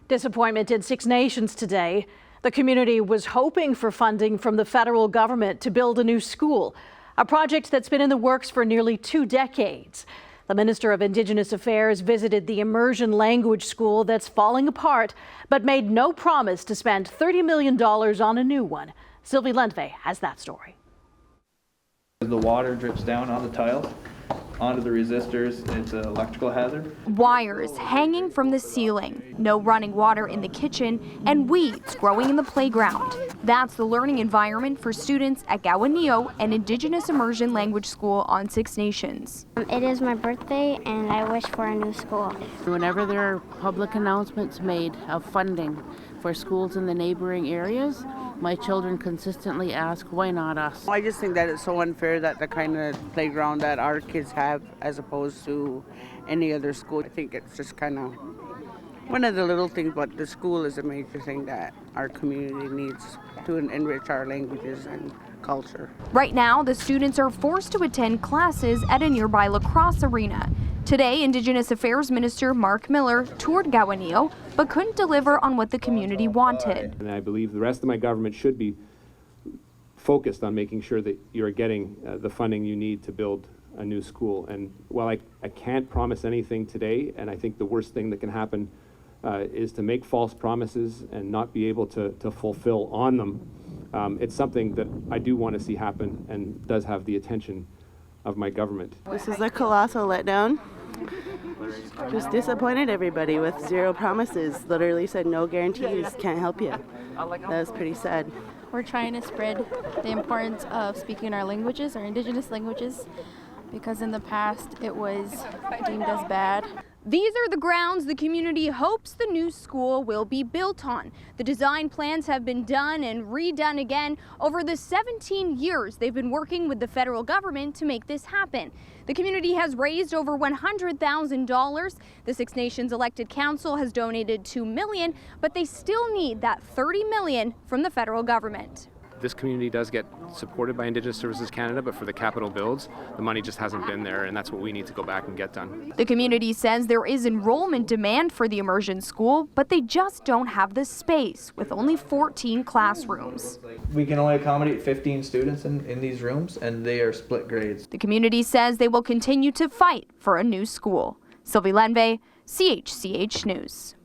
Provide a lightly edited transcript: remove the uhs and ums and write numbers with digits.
Disappointment in Six Nations today. The community was hoping for funding from the federal government to build a new school, a project that's been in the works for nearly 2 decades. The Minister of Indigenous Affairs visited the immersion language school that's falling apart, but made no promise to spend $30 million on a new one. Sylvie Lendvay has that story. The water drips down on the tiles, onto the resistors. It's an electrical hazard. Wires hanging from the ceiling, no running water in the kitchen, and weeds growing in the playground. That's the learning environment for students at Gawení, an Indigenous immersion language school on Six Nations. It is my birthday and I wish for a new school. Whenever there are public announcements made of funding for schools in the neighboring areas, my children consistently ask, why not us? I just think that it's so unfair that the kind of playground that our kids have as opposed to any other school. I think it's just kind of one of the little things, but the school is a major thing that our community needs to enrich our languages and culture. Right now, the students are forced to attend classes at a nearby lacrosse arena. Today, Indigenous Affairs Minister Mark Miller toured Gawení, but couldn't deliver on what the community wanted. And I believe the rest of my government should be focused on making sure that you're getting the funding you need to build a new school. And while I can't promise anything today, and I think the worst thing that can happen is to make false promises and not be able to fulfill on them, it's something that I do want to see happen and does have the attention of my government. This is a colossal letdown. Just disappointed everybody with zero promises. Literally said no guarantees, can't help you. That was pretty sad. We're trying to spread the importance of speaking our languages, our Indigenous languages, because in the past it was deemed as bad. These are the grounds the community hopes the new school will be built on. The design plans have been done and redone again over the 17 years they've been working with the federal government to make this happen. The community has raised over $100,000. The Six Nations elected council has donated $2 million, but they still need that $30 million from the federal government. This community does get supported by Indigenous Services Canada, but for the capital builds, the money just hasn't been there, and that's what we need to go back and get done. The community says there is enrollment demand for the immersion school, but they just don't have the space, with only 14 classrooms. We can only accommodate 15 students in these rooms, and they are split grades. The community says they will continue to fight for a new school. Sylvie Lendvay, CHCH News.